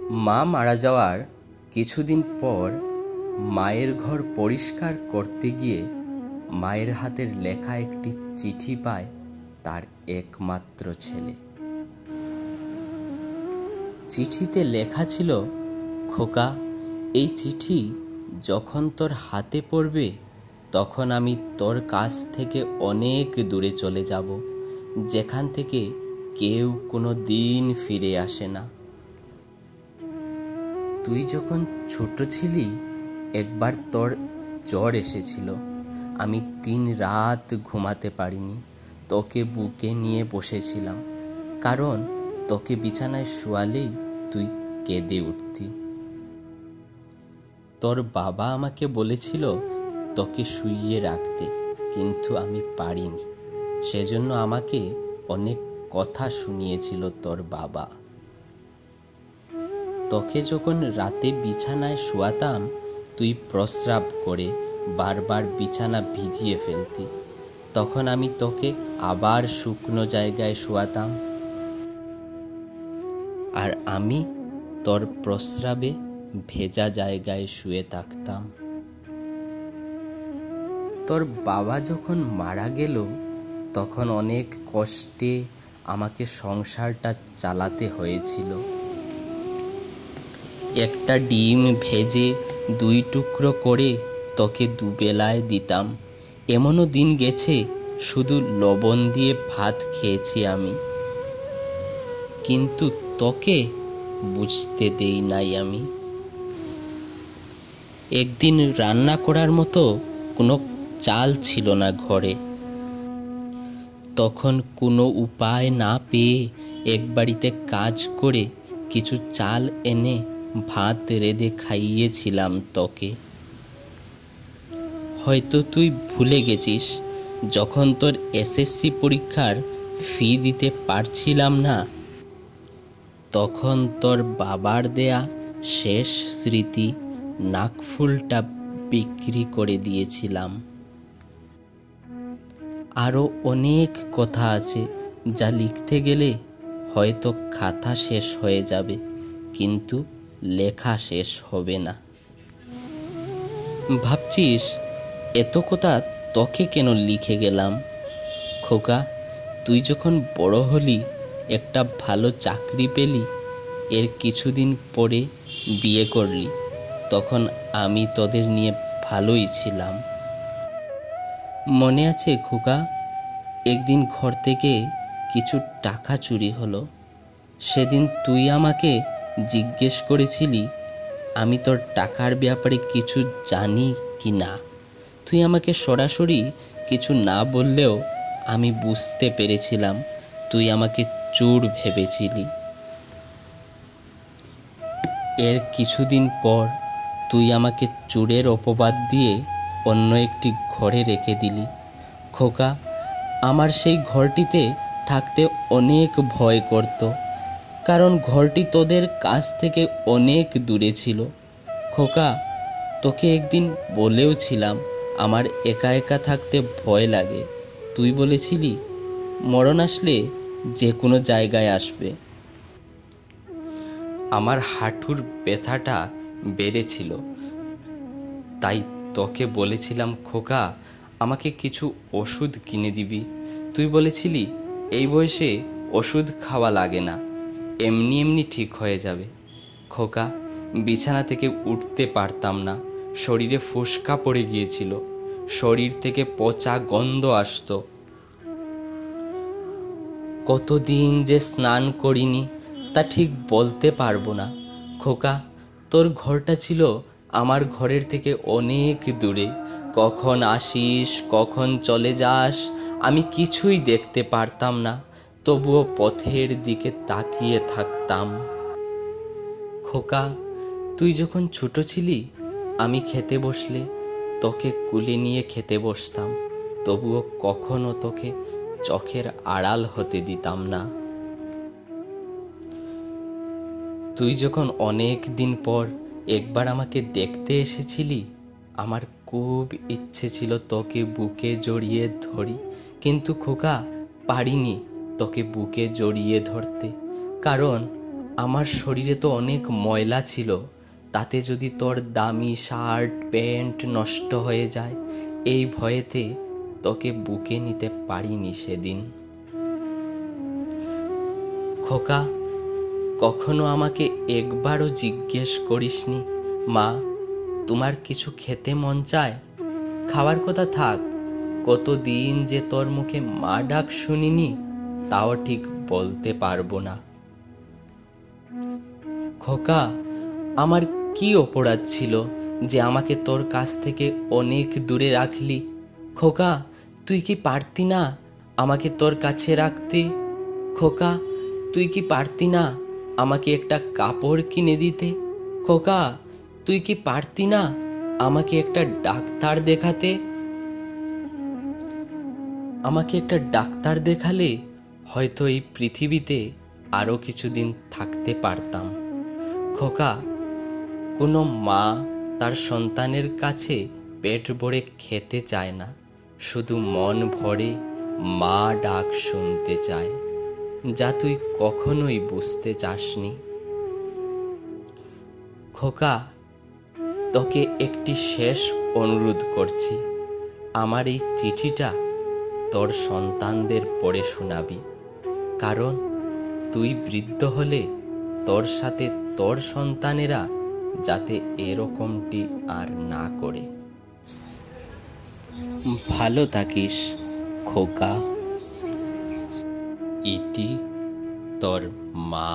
মা মারা যাওয়ার কিছুদিন পর মায়ের ঘর পরিষ্কার করতে গিয়ে মায়ের হাতের লেখা একটি চিঠি পায় তার একমাত্র ছেলে। চিঠিতে লেখা ছিল, খোকা, এই চিঠি যখন তোর হাতে পড়বে তখন আমি তোর কাছ থেকে অনেক দূরে চলে যাব, যেখান থেকে কেউ কোনো দিন ফিরে আসে না। তুই যখন ছোট ছিলি একবার তোর জ্বর এসেছিল। আমি 3 রাত ঘুমাতে পারিনি, তোকে বুকে নিয়ে বসেছিলাম, কারণ তোকে বিছানায় শোয়ালেই তুই কেঁদে উঠতি। তোর বাবা আমাকে বলেছিল তোকে শুইয়ে রাখতে, কিন্তু আমি পারিনি। সেজন্য আমাকে অনেক কথা শুনিয়েছিল তোর বাবা। তোকে যখন রাতে বিছানায় শোয়াতাম তুই প্রস্রাব করে বারবার বিছানা ভিজিয়ে ফেলতি। তখন আমি তোকে আবার শুকনো জায়গায় শোয়াতাম, আর আমি তোর প্রস্রাবে ভেজা জায়গায় শুয়ে থাকতাম। তোর বাবা যখন মারা গেল তখন অনেক কষ্টে আমাকে সংসারটা চালাতে হয়েছিল। একটা ডিম ভেজে 2 টুকরো করে তোকে দুবেলায় দিতাম। এমনও দিন গেছে শুধু লবণ দিয়ে ভাত খেয়েছি আমি, কিন্তু তোকে বুঝতে দেই নাই আমি। একদিন রান্না করার মতো কোনো চাল ছিল না ঘরে। তখন কোনো উপায় না পেয়ে এক বাড়িতে কাজ করে কিছু চাল এনে ভাত রেঁধে খাইয়েছিলাম তোকে। হয়তো তুই ভুলে গেছিস, যখন তোর এসএসসি পরীক্ষার ফি দিতে পারছিলাম না তখন তোর বাবার দেয়া শেষ স্মৃতি নাকফুলটা বিক্রি করে দিয়েছিলাম। আরও অনেক কথা আছে যা লিখতে গেলে হয়তো খাতা শেষ হয়ে যাবে, কিন্তু লেখা শেষ হবে না। ভাবছিস এত কথা তোকে কেন লিখে গেলাম? খোকা, তুই যখন বড় হলি, একটা ভালো চাকরি পেলি, এর কিছুদিন পরে বিয়ে করলি, তখন আমি তোদের নিয়ে ভালোই ছিলাম। মনে আছে খোকা, একদিন ঘর থেকে কিছু টাকা চুরি হলো। সেদিন তুই আমাকে জিজ্ঞেস করেছিলি আমি তোর টাকার ব্যাপারে কিছু জানি কি না। তুই আমাকে সরাসরি কিছু না বললেও আমি বুঝতে পেরেছিলাম তুই আমাকে চোর ভেবেছিলি। এর কিছুদিন পর তুই আমাকে চোরের অপবাদ দিয়ে অন্য একটি ঘরে রেখে দিলি। খোকা, আমার সেই ঘরটিতে থাকতে অনেক ভয় করত, কারণ ঘরটি তোদের কাছ থেকে অনেক দূরে ছিল। খোকা, তোকে একদিন বলেও ছিলাম আমার একা একা থাকতে ভয় লাগে। তুই বলেছিলি মরণ আসলে যে কোনো জায়গায় আসবে। আমার হাঁটুর ব্যথাটা বেড়েছিল, তাই তোকে বলেছিলাম খোকা আমাকে কিছু ওষুধ কিনে দিবি। তুই বলেছিলি এই বয়সে ওষুধ খাওয়া লাগে না, এমনি এমনি ঠিক হয়ে যাবে। খোকা, বিছানা থেকে উঠতে পারতাম না, শরীরে ফোস্কা পড়ে গিয়েছিল, শরীর থেকে পচা গন্ধ আসতো। কতদিন যে স্নান করিনি তা ঠিক বলতে পারবো না। খোকা, তোর ঘরটা ছিল আমার ঘরের থেকে অনেক দূরে। কখন আসিস কখন চলে যাস আমি কিছুই দেখতে পারতাম না, তবুও পথের দিকে তাকিয়ে থাকতাম। খোকা, তুই যখন ছোট ছিলি আমি খেতে বসলে তোকে কুলে নিয়ে খেতে বসতাম, তবুও কখনো তোকে চোখের আড়াল হতে দিতাম না। তুই যখন অনেক দিন পর একবার আমাকে দেখতে এসেছিলি, আমার খুব ইচ্ছে ছিল তোকে বুকে জড়িয়ে ধরি, কিন্তু খোকা পারিনি তোকে বুকে জড়িয়ে ধরতে, কারণ আমার শরীরে তো অনেক ময়লা ছিল, তাতে যদি তোর দামি শার্ট প্যান্ট নষ্ট হয়ে যায়, এই ভয়েতে তোকে বুকে নিতে পারিনি সেদিন। খোকা, কখনো আমাকে একবারও জিজ্ঞেস করিসনি, মা তোমার কিছু খেতে মন চায়? খাওয়ার কথা থাক, কতদিন যে তোর মুখে মা ডাক শুনিনি তাও ঠিক বলতে পারবো না। খোকা, আমার কি অপরাধ ছিল যে আমাকে তোর কাছ থেকে অনেক দূরে রাখলি? খোকা, তুই কি পারতি না আমাকে তোর কাছে রাখতে? খোকা, তুই কি পারতি না আমাকে একটা কাপড় কিনে দিতে? খোকা, তুই কি পারতি না আমাকে একটা ডাক্তার দেখাতে? আমাকে একটা ডাক্তার দেখালে হয়তো এই পৃথিবীতে আরও কিছুদিন থাকতে পারতাম। খোকা, কোনো মা তার সন্তানের কাছে পেট ভরে খেতে চায় না, শুধু মন ভরে মা ডাক শুনতে চায়, যা তুই কখনোই বুঝতে চাসনি। খোকা, তোকে একটি শেষ অনুরোধ করছি, আমার এই চিঠিটা তোর সন্তানদের পড়ে শোনাবি, কারণ তুই বৃদ্ধ হলে তোর সাথে তোর সন্তানেরা যাতে এরকমটি আর না করে। ভালো থাকিস খোকা। ইতি তোর মা।